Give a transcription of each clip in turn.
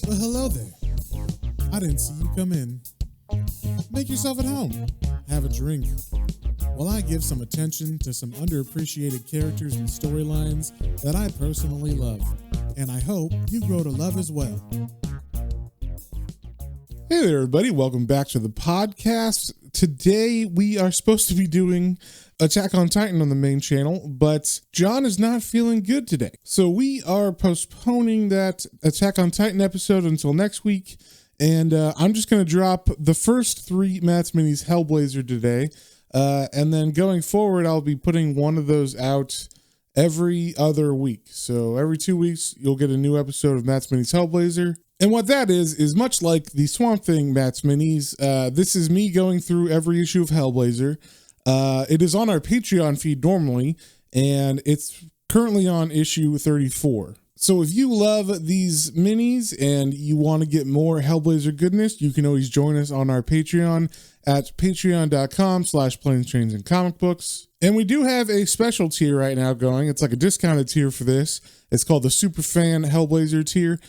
Well, hello there. I didn't see you come in. Make yourself at home. Have a drink. While I give some attention to some underappreciated characters and storylines that I personally love. And I hope you grow to love as well. Hey there, everybody. Welcome back to the podcast. Today, we are supposed to be doing Attack on Titan on the main channel, but John is not feeling good today. So we are postponing that Attack on Titan episode until next week. And I'm just going to drop the first 3 Matt's Minis Hellblazer today. And then going forward, I'll be putting one of those out every other week. So every 2 weeks, you'll get a new episode of Matt's Minis Hellblazer. And what that is much like the Swamp Thing Matt's Minis. This is me going through every issue of Hellblazer. It is on our Patreon feed normally, and it's currently on issue 34. So if you love these minis and you want to get more Hellblazer goodness, you can always join us on our Patreon at patreon.com/planes, trains, and comic books. And we do have a special tier right now going. It's like a discounted tier for this. It's called the Superfan Hellblazer tier.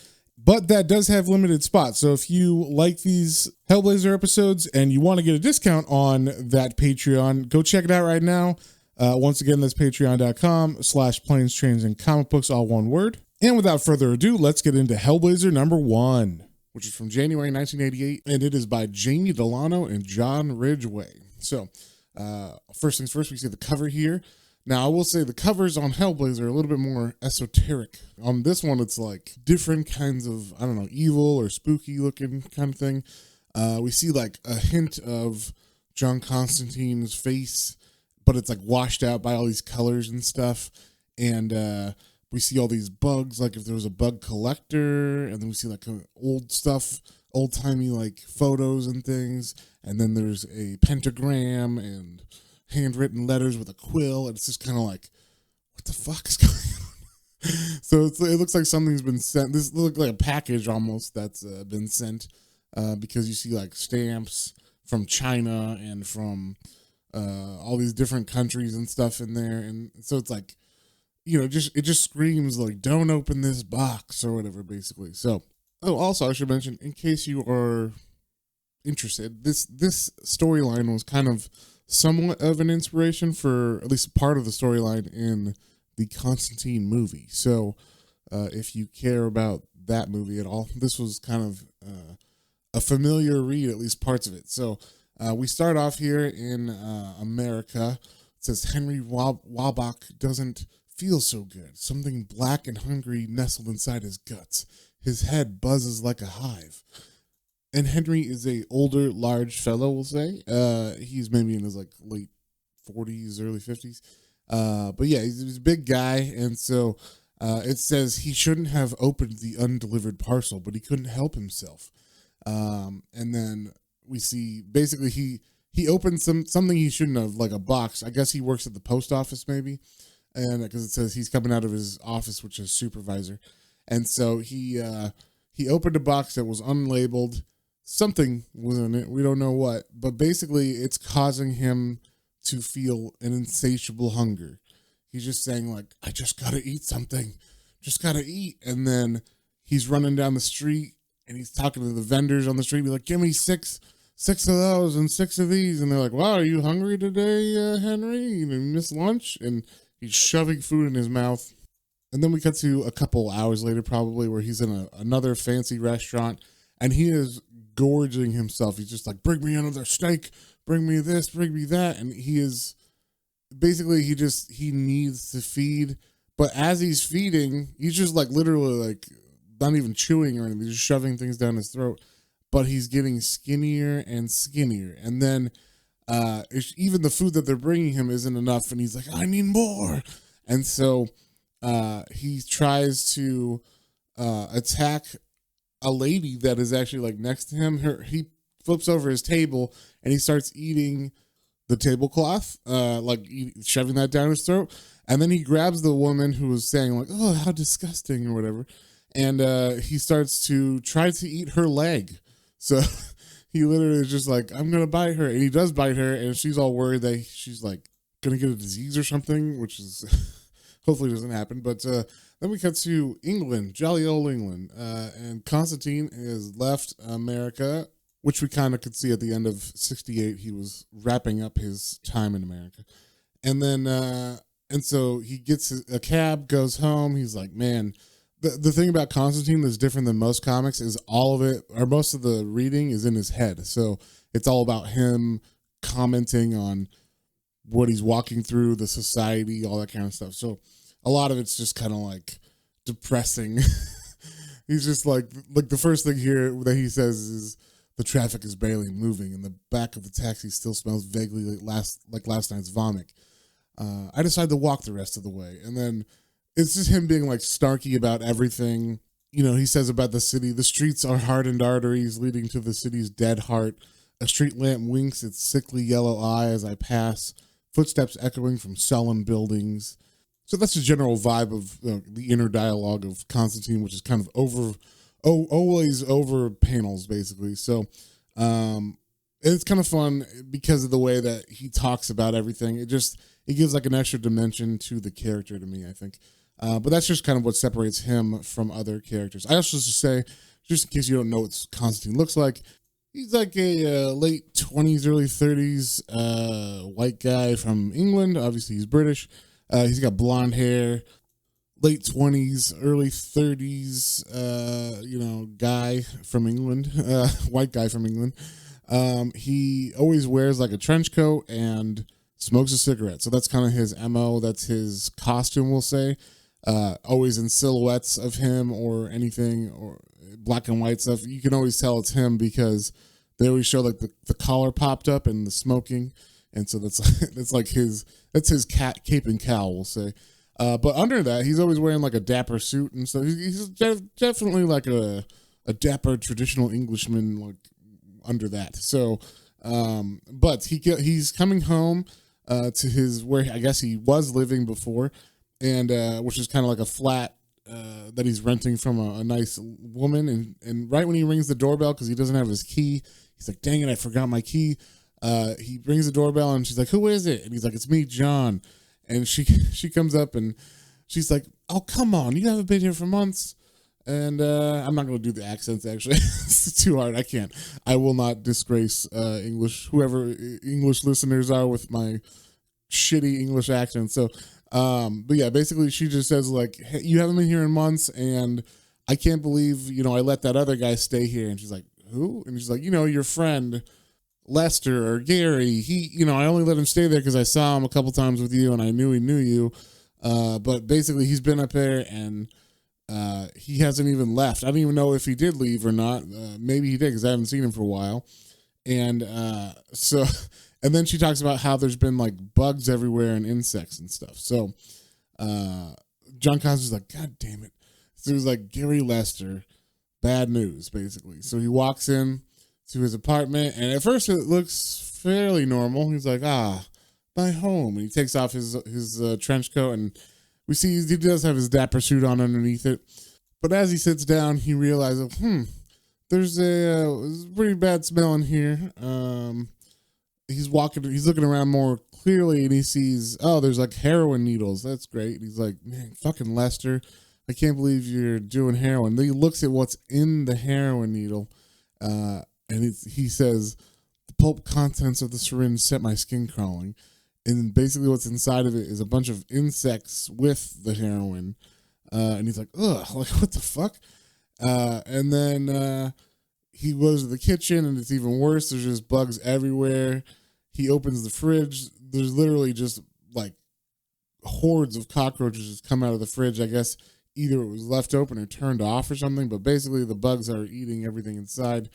But that does have limited spots. So if you like these Hellblazer episodes and you want to get a discount on that Patreon, go check it out right now. Once again, that's patreon.com/planes, trains, and comic books, all one word. And without further ado, let's get into Hellblazer number 1, which is from January 1988, and it is by Jamie Delano and John Ridgway. So first things first, we see the cover here. Now, I will say the covers on Hellblazer are a little bit more esoteric. On this one, it's like different kinds of, I don't know, evil or spooky looking kind of thing. We see like a hint of John Constantine's face, but it's like washed out by all these colors and stuff. And we see all these bugs, like if there was a bug collector, and then we see like old stuff, old-timey like photos and things. And then there's a pentagram and handwritten letters with a quill, and it's just kind of like, what the fuck is going on? So it looks like something's been sent. This looks like a package almost that's been sent, because you see like stamps from China and from all these different countries and stuff in there, and so it's like, you know, it just screams like, don't open this box or whatever, basically. So, also I should mention, in case you are interested, this storyline was kind of somewhat of an inspiration for at least part of the storyline in the Constantine movie. So if you care about that movie at all, this was kind of a familiar read, at least parts of it. So we start off here in America. It says Henry Wabach doesn't feel so good. Something black and hungry nestled inside his guts. His head buzzes like a hive. And Henry is a older, large fellow, we'll say. He's maybe in his like late 40s, early 50s. But yeah, he's a big guy. And so it says he shouldn't have opened the undelivered parcel, but he couldn't help himself. And then we see basically he opened something he shouldn't have, like a box. I guess he works at the post office maybe. And because it says he's coming out of his office, which is supervisor. And so he opened a box that was unlabeled. Something was in it. We don't know what. But basically, it's causing him to feel an insatiable hunger. He's just saying, like, I just got to eat something. Just got to eat. And then he's running down the street, and he's talking to the vendors on the street. He's like, give me six of those and 6 of these. And they're like, wow, are you hungry today, Henry? You missed lunch? And he's shoving food in his mouth. And then we cut to a couple hours later, probably, where he's in another fancy restaurant, and he is gorging himself. He's just like, bring me another steak, bring me this, bring me that. And he is basically, he needs to feed. But as he's feeding, he's just like literally like not even chewing or anything. He's just shoving things down his throat. But he's getting skinnier and skinnier. And then even the food that they're bringing him isn't enough. And he's like, I need more. And so he tries to attack a lady that is actually like next to him. He flips over his table and he starts eating the tablecloth, shoving that down his throat. And then he grabs the woman who was saying like, oh, how disgusting or whatever. And he starts to try to eat her leg. So he literally is just like, I'm going to bite her. And he does bite her. And she's all worried that she's like going to get a disease or something, which is hopefully doesn't happen. But Then we cut to England, jolly old England, and Constantine has left America, which we kind of could see at the end of 68. He was wrapping up his time in America. And then, and so he gets a cab, goes home. He's like, man, the thing about Constantine that's different than most comics is all of it, or most of the reading is in his head. So it's all about him commenting on what he's walking through, the society, all that kind of stuff. So a lot of it's just kind of like depressing. He's just like the first thing here that he says is, the traffic is barely moving, and the back of the taxi still smells vaguely like last night's vomit. I decide to walk the rest of the way. And then it's just him being like snarky about everything. You know, he says about the city, the streets are hardened arteries leading to the city's dead heart. A street lamp winks its sickly yellow eye as I pass, footsteps echoing from sullen buildings. So that's the general vibe of the inner dialogue of Constantine, which is kind of always over panels, basically. So it's kind of fun because of the way that he talks about everything. It gives like an extra dimension to the character to me, I think. But that's just kind of what separates him from other characters. I also just say, just in case you don't know what Constantine looks like, he's like a late 20s, early 30s white guy from England. Obviously, he's British. He's got blonde hair, late 20s, early 30s, guy from England, white guy from England. He always wears like a trench coat and smokes a cigarette. So that's kind of his MO. That's his costume, we'll say. Always in silhouettes of him or anything, or black and white stuff. You can always tell it's him because they always show like the collar popped up and the smoking. And so that's like his cape and cowl, we'll say. But under that, he's always wearing like a dapper suit and stuff. He's definitely like a dapper traditional Englishman, like under that. So, but he's coming home to his where I guess he was living before, and which is kind of like a flat that he's renting from a nice woman. And right when he rings the doorbell, because he doesn't have his key, he's like, "Dang it, I forgot my key." He rings the doorbell and she's like, "Who is it?" And he's like, "It's me, John." And she comes up and she's like, "Oh, come on, you haven't been here for months." And I'm not going to do the accents, actually. It's too hard. I can't. I will not disgrace whoever English listeners are with my shitty English accent. So, but yeah, basically she just says like, "Hey, you haven't been here in months and I can't believe, I let that other guy stay here." And she's like, "Who?" And she's like, "Your friend Lester or Gary, I only let him stay there because I saw him a couple times with you and I knew he knew you. But basically he's been up there and he hasn't even left. I don't even know if he did leave or not. Maybe he did because I haven't seen him for a while." And so, and then she talks about how there's been like bugs everywhere and insects and stuff. So John Constantine's like, "God damn it." So it was like Gary Lester, bad news, basically. So he walks in to his apartment, and at first it looks fairly normal. He's like, "My home," and he takes off his trench coat, and we see he does have his dapper suit on underneath it. But as he sits down, he realizes, there's a pretty bad smell in here. He's looking around more clearly, and he sees, there's like heroin needles. That's great. He's like, "Man, fucking Lester, I can't believe you're doing heroin." Then he looks at what's in the heroin needle, and he says, "The pulp contents of the syringe set my skin crawling." And basically what's inside of it is a bunch of insects with the heroin. And he's like, "Ugh, like what the fuck?" And then he goes to the kitchen and it's even worse. There's just bugs everywhere. He opens the fridge. There's literally just like hordes of cockroaches just come out of the fridge. I guess either it was left open or turned off or something, but basically the bugs are eating everything inside.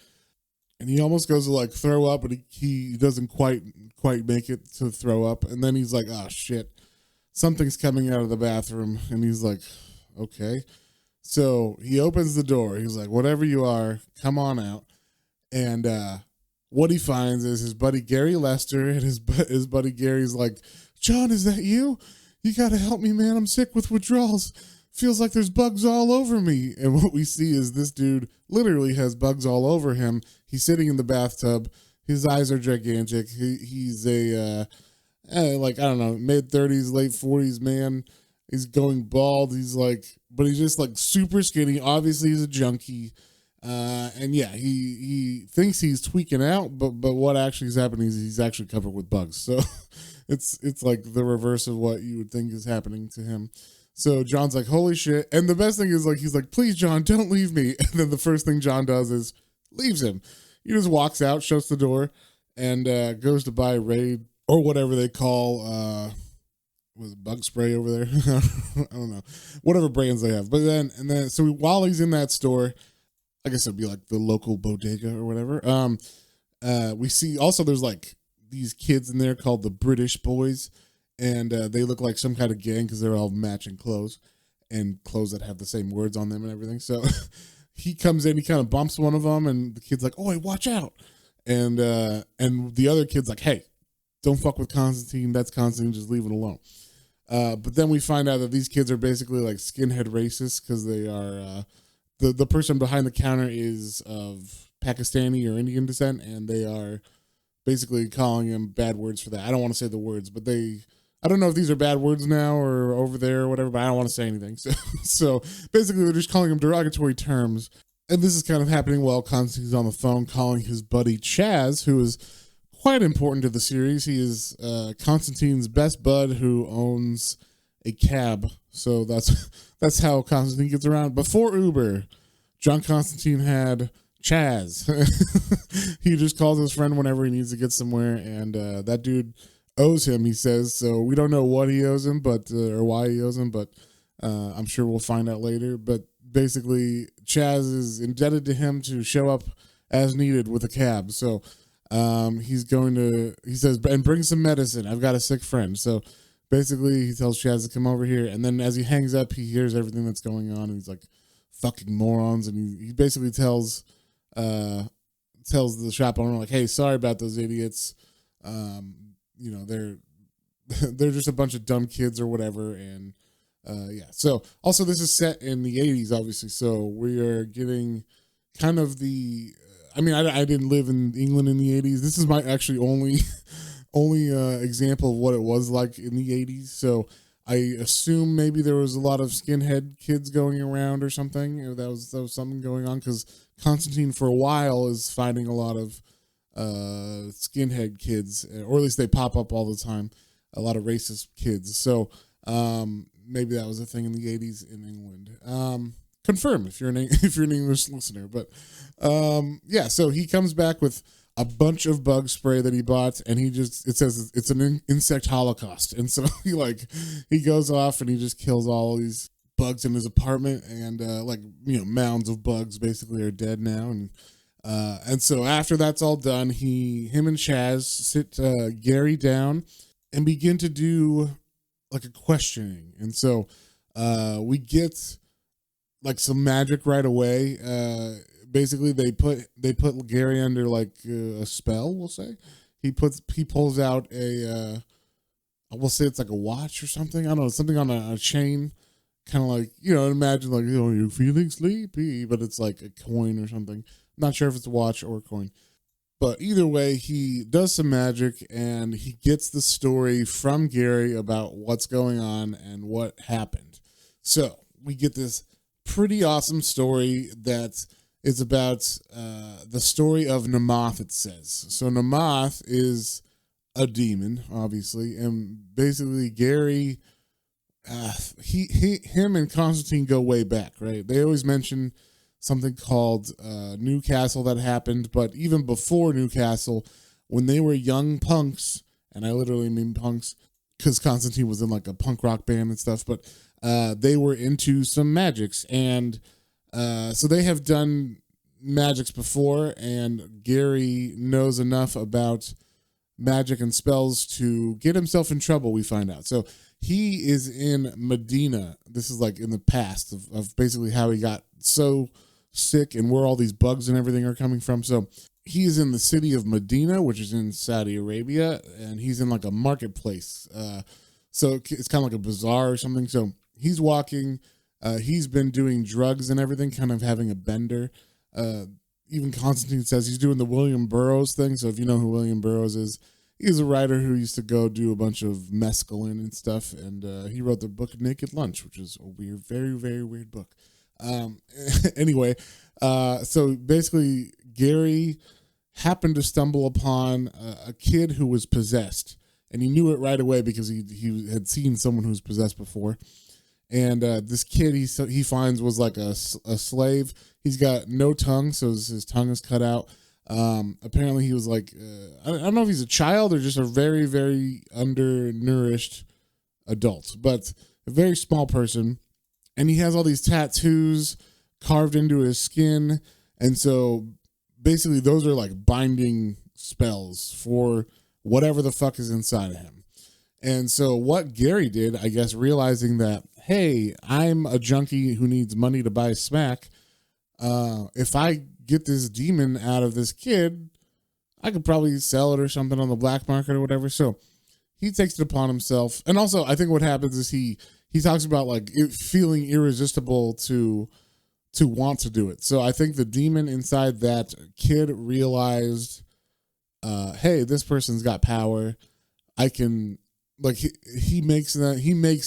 And he almost goes to like throw up, but he doesn't quite make it to throw up. And then he's like, "Oh shit, something's coming out of the bathroom." And he's like, "Okay." So he opens the door. He's like, "Whatever you are, come on out." And what he finds is his buddy Gary Lester, and his buddy Gary's like, "John, is that you? You got to help me, man. I'm sick with withdrawals. Feels like there's bugs all over me." And what we see is this dude literally has bugs all over him. He's sitting in the bathtub. His eyes are gigantic. He's a I don't know, mid-30s, late 40s man. He's going bald. He's like but he's just like super skinny. Obviously, he's a junkie. And yeah, he thinks he's tweaking out, but what actually is happening is he's actually covered with bugs. So it's like the reverse of what you would think is happening to him. So John's like, holy shit. And the best thing is like, he's like, please, John, don't leave me. And then the first thing John does is leaves him. He just walks out, shuts the door, and goes to buy Raid or whatever they call, was it bug spray over there? I don't know. Whatever brands they have. But then, so while he's in that store, I guess it'd be like the local bodega or whatever. We see also there's like these kids in there called the British Boys, and they look like some kind of gang because they're all matching clothes and clothes that have the same words on them and everything. So he comes in, he kind of bumps one of them, and the kid's like, "Oh, hey, watch out!" And the other kid's like, "Hey, don't fuck with Constantine. That's Constantine. Just leave it alone." But then we find out that these kids are basically like skinhead racists because they are. The person behind the counter is of Pakistani or Indian descent, and they are basically calling him bad words for that. I don't want to say the words, but I don't know if these are bad words now or over there or whatever, but I don't want to say anything. So basically they're just calling him derogatory terms. And this is kind of happening while Constantine's on the phone calling his buddy Chaz, who is quite important to the series. He is Constantine's best bud who owns a cab. So that's how Constantine gets around. Before Uber, John Constantine had Chaz. He just calls his friend whenever he needs to get somewhere, and that dude owes him, he says. So we don't know what he owes him, but or why he owes him, but I'm sure we'll find out later. But basically, Chaz is indebted to him to show up as needed with a cab. So he says, and bring some medicine. I've got a sick friend. So basically, he tells Chaz to come over here, and then as he hangs up, he hears everything that's going on, and he's like, "Fucking morons!" And he basically tells the shop owner, like, "Hey, sorry about those idiots. They're they're just a bunch of dumb kids or whatever." And yeah. So also, this is set in the 80s, obviously. So we are getting kind of the. I mean, I didn't live in England in the 80s. This is my actually only example of what it was like in the 80s. So I assume maybe there was a lot of skinhead kids going around or something. Or that was something going on because Constantine for a while is finding a lot of skinhead kids, or at least they pop up all the time. A lot of racist kids. So maybe that was a thing in the 80s in England. Confirm if you're an English listener. But yeah, so he comes back with a bunch of bug spray that he bought, and it says it's an insect holocaust. And so he goes off and he just kills all these bugs in his apartment, and mounds of bugs basically are dead now. And so after that's all done, him and Chaz sit Gary down and begin to do like a questioning. And so we get like some magic right away. Basically they put Gary under like a spell, we'll say. He pulls out we'll say it's like a watch or something. I don't know, something on a chain, kind of like, imagine like, you're feeling sleepy, but it's like a coin or something. Not sure if it's a watch or a coin. But either way, he does some magic and he gets the story from Gary about what's going on and what happened. So we get this pretty awesome story that is about the story of Namath, it says. So Namath is a demon, obviously, and basically Gary, him and Constantine go way back, right? They always mention something called Newcastle that happened, but even before Newcastle, when they were young punks, and I literally mean punks because Constantine was in like a punk rock band and stuff, but they were into some magics, and so they have done magics before, and Gary knows enough about magic and spells to get himself in trouble, we find out. So he is in Medina. This is like in the past of basically how he got so sick and where all these bugs and everything are coming from. So he is in the city of Medina, which is in Saudi Arabia, and he's in like a marketplace. So it's kind of like a bazaar or something. So he's walking. He's been doing drugs and everything, kind of having a bender. Even Constantine says he's doing the William Burroughs thing. So if you know who William Burroughs is, he's a writer who used to go do a bunch of mescaline and stuff, and he wrote the book Naked Lunch, which is a weird, very, very weird book. Anyway, so basically Gary happened to stumble upon a kid who was possessed, and he knew it right away because he had seen someone who was possessed before. And this kid he finds was like a slave. He's got no tongue, so his tongue is cut out. Apparently he was like, I don't know if he's a child or just a very, very undernourished adult, but a very small person. And he has all these tattoos carved into his skin. And so basically those are like binding spells for whatever the fuck is inside of him. And so what Gary did, I guess, realizing that, hey, I'm a junkie who needs money to buy smack. If I get this demon out of this kid, I could probably sell it or something on the black market or whatever. So he takes it upon himself. And also, I think what happens is he talks about like it feeling irresistible to want to do it. So I think the demon inside that kid realized, hey, this person's got power. I can, like, he makes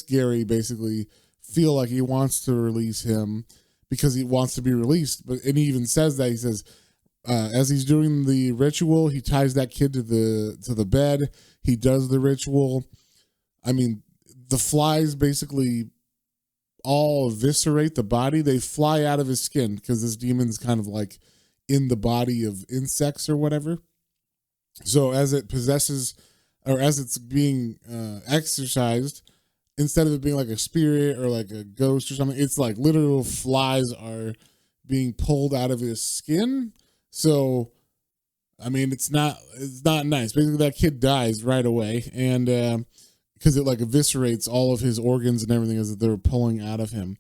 Gary basically feel like he wants to release him because he wants to be released. And he even says that, he says, as he's doing the ritual, he ties that kid to the bed. He does the ritual. I mean, the flies basically all eviscerate the body. They fly out of his skin because this demon's kind of like in the body of insects or whatever. So as it possesses, or as it's being exorcised, instead of it being like a spirit or like a ghost or something, it's like literal flies are being pulled out of his skin. So, I mean, it's not nice. Basically, that kid dies right away, and because it like eviscerates all of his organs and everything as they're pulling out of him.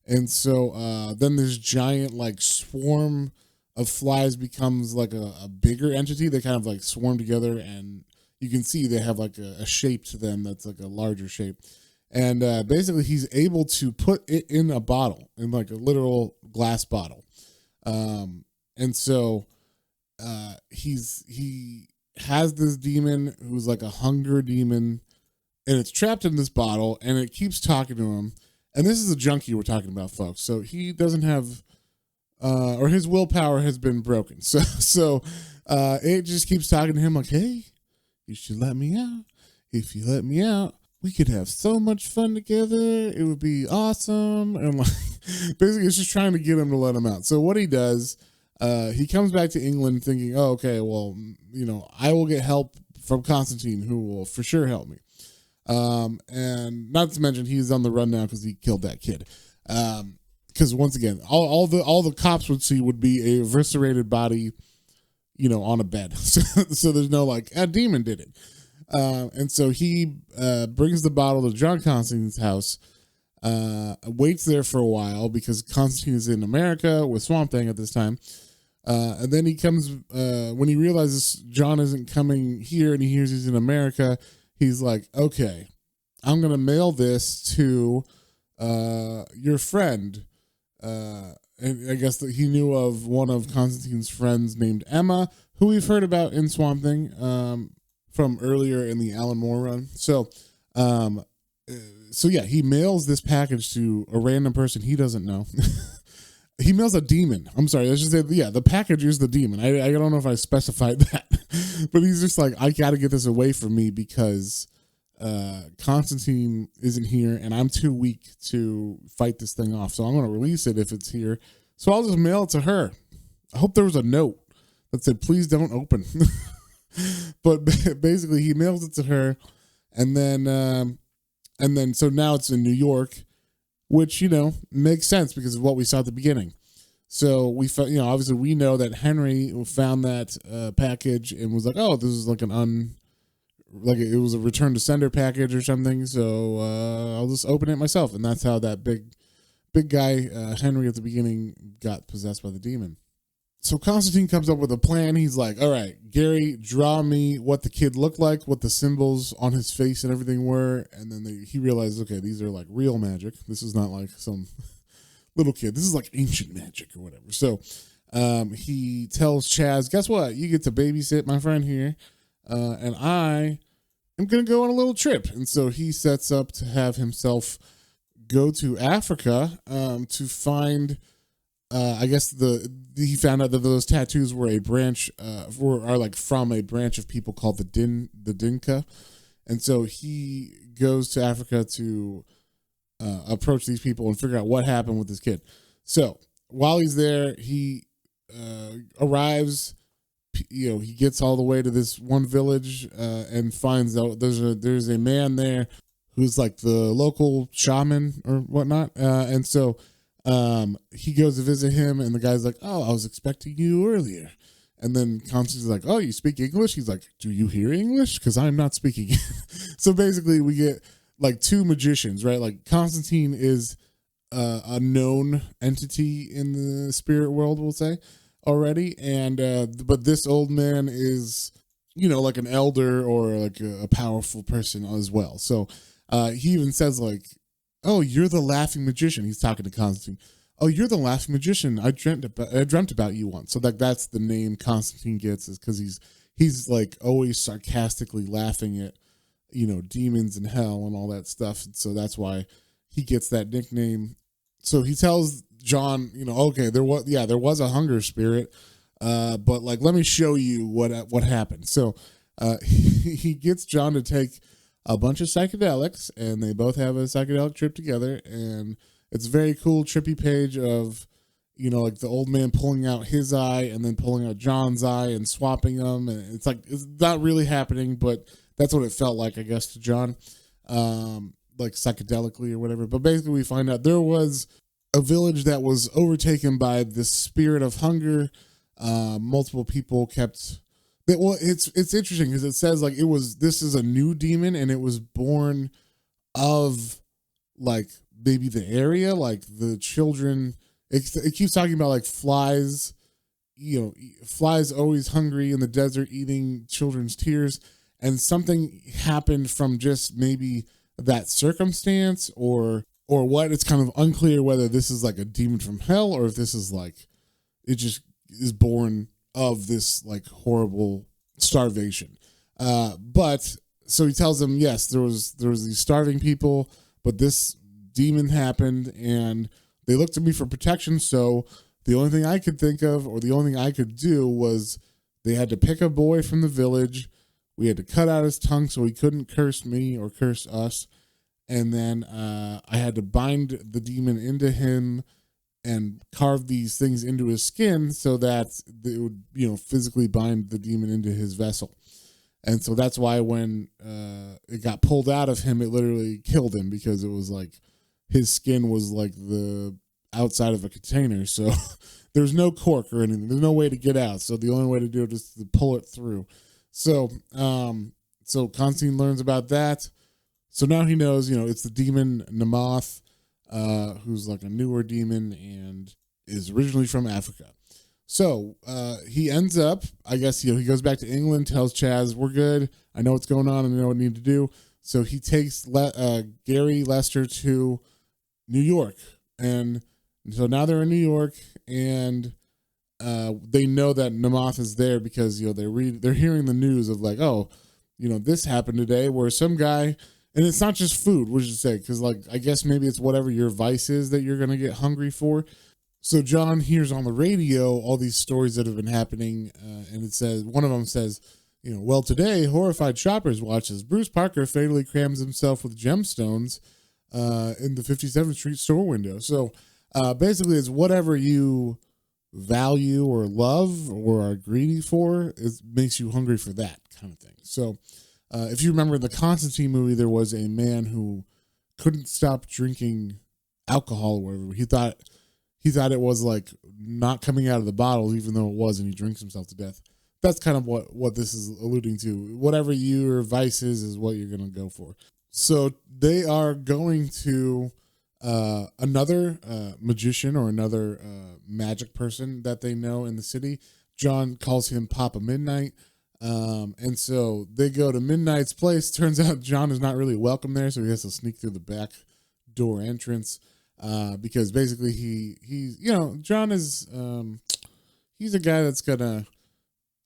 And so then this giant like swarm of flies becomes like a bigger entity. They kind of like swarm together, and you can see they have like a shape to them that's like a larger shape. And basically he's able to put it in a bottle, in like a literal glass bottle. And so he has this demon who's like a hunger demon, and it's trapped in this bottle, and it keeps talking to him. And this is a junkie we're talking about, folks. So he doesn't have, or his willpower has been broken. So it just keeps talking to him like, hey, you should let me out. If you let me out, we could have so much fun together. It would be awesome. And like, basically it's just trying to get him to let him out. So what he does, he comes back to England thinking, oh, okay, well, I will get help from Constantine, who will for sure help me. And not to mention he's on the run now because he killed that kid. Because once again, all the cops would see would be a eviscerated body, on a bed. So there's no like a demon did it. And so he brings the bottle to John Constantine's house, waits there for a while because Constantine is in America with Swamp Thing at this time. And then he comes, when he realizes John isn't coming here and he hears he's in America, he's like, okay, I'm going to mail this to your friend. And I guess that he knew of one of Constantine's friends named Emma, who we've heard about in Swamp Thing from earlier in the Alan Moore run. So yeah, he mails this package to a random person he doesn't know. He mails a demon. I'm sorry, let's just say, yeah, the package is the demon. I don't know if I specified that, but he's just like, I got to get this away from me because Constantine isn't here and I'm too weak to fight this thing off. So I'm going to release it if it's here. So I'll just mail it to her. I hope there was a note that said, please don't open. But basically he mails it to her, and then so now it's in New York, which, makes sense because of what we saw at the beginning. So we found, obviously we know that Henry found that package and was like, oh, this is like it was a return to sender package or something. So I'll just open it myself. And that's how that big guy, Henry at the beginning, got possessed by the demon. So Constantine comes up with a plan. He's like, all right, Gary, draw me what the kid looked like, what the symbols on his face and everything were. And then he realized, okay, these are like real magic. This is not like some little kid. This is like ancient magic or whatever. So he tells Chaz, guess what? You get to babysit my friend here. and I am going to go on a little trip. And so he sets up to have himself go to Africa to find. I guess he found out that those tattoos were a branch, are like from a branch of people called the Dinka, and so he goes to Africa to approach these people and figure out what happened with this kid. So while he's there, he arrives. He gets all the way to this one village and finds out there's a man there who's like the local shaman or whatnot, and so he goes to visit him, and the guy's like, "Oh, I was expecting you earlier." And then Constantine's like, "Oh, you speak English?" He's like, "Do you hear English? Because I'm not speaking." So basically, we get like two magicians, right? Like Constantine is a known entity in the spirit world, we'll say already, and but this old man is, like an elder or like a powerful person as well. So he even says like, "Oh, you're the laughing magician." He's talking to Constantine. "Oh, you're the laughing magician. I dreamt about you once." So that's the name Constantine gets, is because he's like always sarcastically laughing at demons and hell and all that stuff. And so that's why he gets that nickname. So he tells John, okay, there was a hunger spirit, but like let me show you what happened. So he gets John to take a bunch of psychedelics, and they both have a psychedelic trip together, and it's a very cool trippy page of like the old man pulling out his eye and then pulling out John's eye and swapping them, and it's like it's not really happening, but that's what it felt like, I guess, to John, like psychedelically or whatever. But basically we find out there was a village that was overtaken by this spirit of hunger. Multiple people kept. Well, it's interesting because it says like this is a new demon, and it was born of like maybe the area, like the children. It keeps talking about like flies, flies always hungry in the desert, eating children's tears, and something happened from just maybe that circumstance or what. It's kind of unclear whether this is like a demon from hell or if this is like it just is born of this like horrible starvation. But so he tells them, yes, there was these starving people, but this demon happened and they looked to me for protection. So the only thing I could think of, or the only thing I could do, was they had to pick a boy from the village. We had to cut out his tongue so he couldn't curse me or curse us. And then I had to bind the demon into him and carve these things into his skin so that it would, physically bind the demon into his vessel. And so that's why when it got pulled out of him, it literally killed him, because it was like his skin was like the outside of a container. So there's no cork or anything. There's no way to get out. So the only way to do it is to pull it through. So Constantine learns about that. So now he knows, it's the demon Namoth, who's like a newer demon and is originally from Africa. So he ends up, I guess, he goes back to England, tells Chaz, "We're good. I know what's going on and I know what I need to do." So he takes Gary Lester to New York. And so now they're in New York, and they know that Namoth is there because, they're hearing the news of like, oh, this happened today where some guy, and it's not just food, what should you say? Because like, I guess maybe it's whatever your vice is that you're going to get hungry for. So John hears on the radio all these stories that have been happening, and it says, one of them says, "Well, today, horrified shoppers watch as Bruce Parker fatally crams himself with gemstones in the 57th Street store window." So basically, it's whatever you value or love or are greedy for, it makes you hungry for that kind of thing. So if you remember in the Constantine movie, there was a man who couldn't stop drinking alcohol or whatever. He thought it was like not coming out of the bottle, even though it was, and he drinks himself to death. That's kind of what this is alluding to. Whatever your vice is what you're going to go for. So they are going to another magician or another magic person that they know in the city. John calls him Papa Midnight. And so they go to Midnight's place. Turns out John is not really welcome there, so he has to sneak through the back door entrance. Because basically John is, he's a guy that's gonna,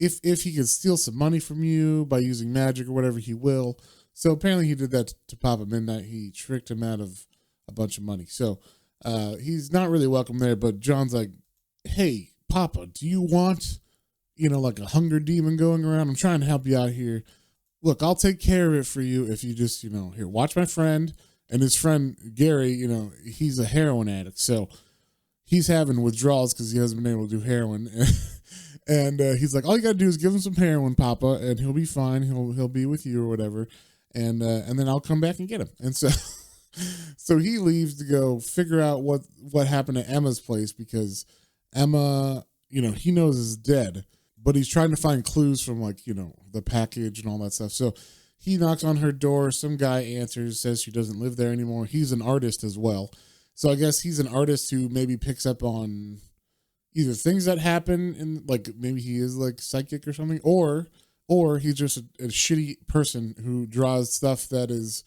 if he could steal some money from you by using magic or whatever, he will. So apparently he did that to Papa Midnight. He tricked him out of a bunch of money. So he's not really welcome there, but John's like, hey, Papa, do you want, like a hunger demon going around? I'm trying to help you out here. Look, I'll take care of it for you if you just, here, watch my friend. And his friend, Gary, he's a heroin addict. So he's having withdrawals because he hasn't been able to do heroin. And he's like, all you got to do is give him some heroin, Papa, and he'll be fine. He'll be with you or whatever. And then I'll come back and get him. And so so he leaves to go figure out what happened to Emma's place, because Emma, he knows is dead, but he's trying to find clues from the package and all that stuff. So he knocks on her door. Some guy answers, says she doesn't live there anymore. He's an artist as well. So I guess he's an artist who maybe picks up on either things that happen in, maybe he is psychic or something, or he's just a shitty person who draws stuff that is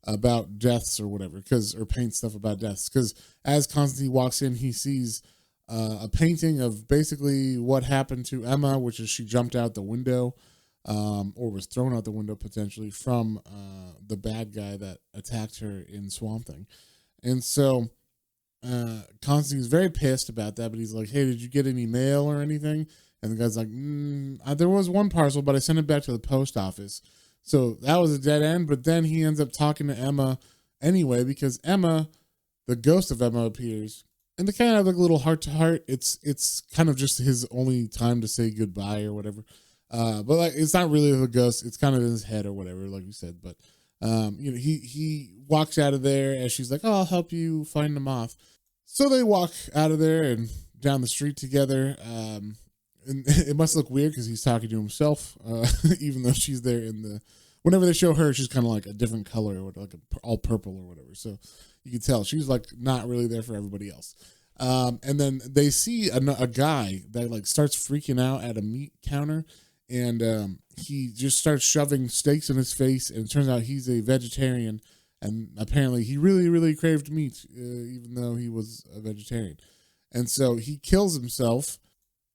about deaths or whatever, or paints stuff about deaths. Because as Constantine walks in, he sees a painting of basically what happened to Emma, which is she jumped out the window, or was thrown out the window potentially from the bad guy that attacked her in Swamp Thing. And so Constantine's very pissed about that, but he's like, hey, did you get any mail or anything? And the guy's like, there was one parcel, but I sent it back to the post office. So that was a dead end. But then he ends up talking to Emma anyway, because Emma, the ghost of Emma, appears. And they kind of have a little heart to heart. It's kind of just his only time to say goodbye or whatever. But it's not really a ghost. It's kind of in his head or whatever, like you said. But he walks out of there as she's like, oh, I'll help you find the moth. So they walk out of there and down the street together. And it must look weird because he's talking to himself, even though she's there whenever they show her, she's kind of like a different color, or all purple or whatever. So you can tell she's not really there for everybody else. And then they see a guy that starts freaking out at a meat counter, and he just starts shoving steaks in his face. And it turns out he's a vegetarian, and apparently he really, really craved meat, even though he was a vegetarian. And so he kills himself.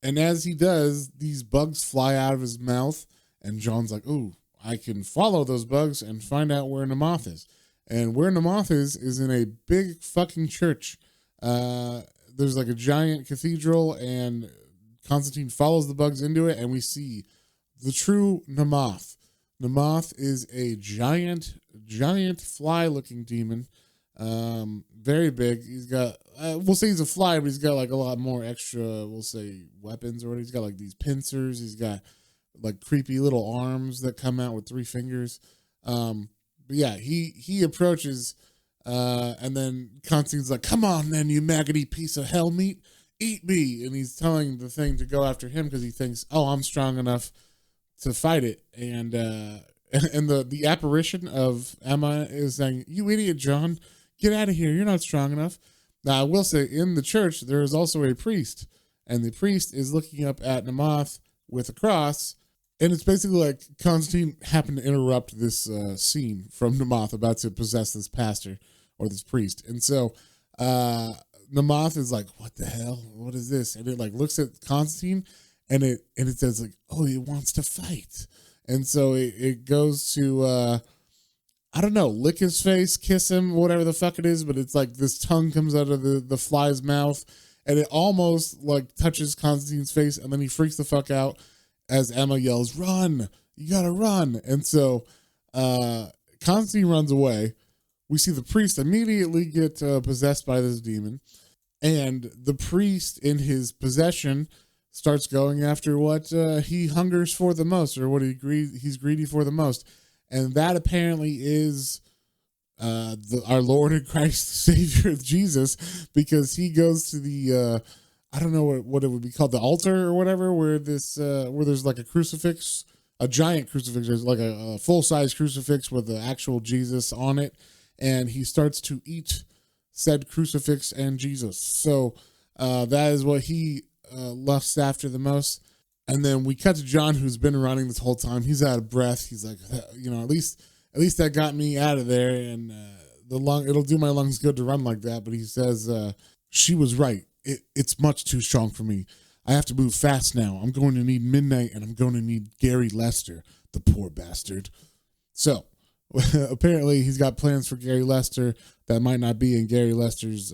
And as he does, these bugs fly out of his mouth, and John's like, ooh, I can follow those bugs and find out where Namoth is. And where Namoth is in a big fucking church. There's a giant cathedral, and Constantine follows the bugs into it, and we see the true Namoth. Namoth is a giant fly-looking demon. Very big. He's got, we'll say he's a fly, but he's got a lot more extra, we'll say, weapons or whatever. He's got these pincers. He's got creepy little arms that come out with 3 fingers. But yeah, he approaches, and then Constantine's like, come on then, you maggoty piece of hell meat, eat me. And he's telling the thing to go after him because he thinks, oh, I'm strong enough to fight it. And the apparition of Emma is saying, you idiot, John, get out of here. You're not strong enough. Now, I will say, in the church, there is also a priest, and the priest is looking up at Namoth with a cross, and it's basically Constantine happened to interrupt this scene from Namoth about to possess this pastor or this priest. And so Namoth is like, what the hell? What is this? And it looks at Constantine, and it says oh, he wants to fight. And so it goes to I don't know, lick his face, kiss him, whatever the fuck it is, but it's this tongue comes out of the fly's mouth, and it almost touches Constantine's face, and then he freaks the fuck out as Emma yells, run, you gotta run. And so Constantine runs away. We see the priest immediately get possessed by this demon, and the priest in his possession starts going after what he hungers for the most, or what he's greedy for the most. And that apparently is our Lord and Christ Savior Jesus, because he goes to the I don't know what it would be called, the altar or whatever, where there's a crucifix, a giant crucifix. There's a full-size crucifix with the actual Jesus on it, and he starts to eat said crucifix and Jesus. So that is what he lusts after the most. And then we cut to John, who's been running this whole time. He's out of breath. He's like, at least that got me out of there, and it'll do my lungs good to run like that. But he says, she was right. It's much too strong for me. I have to move fast now. I'm going to need Midnight, and I'm going to need Gary Lester, the poor bastard. So apparently he's got plans for Gary Lester that might not be in Gary Lester's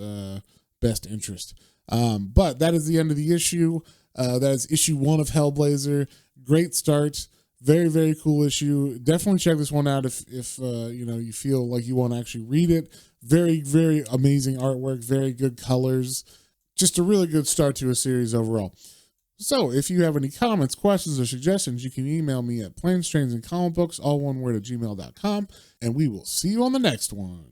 best interest. But that is the end of the issue. That is issue 1 of Hellblazer. Great start. Very, very cool issue. Definitely check this one out if you feel like you want to actually read it. Very, very amazing artwork. Very good colors. Just a really good start to a series overall. So if you have any comments, questions, or suggestions, you can email me at planestrains and comic books, all one word, at gmail.com, and we will see you on the next one.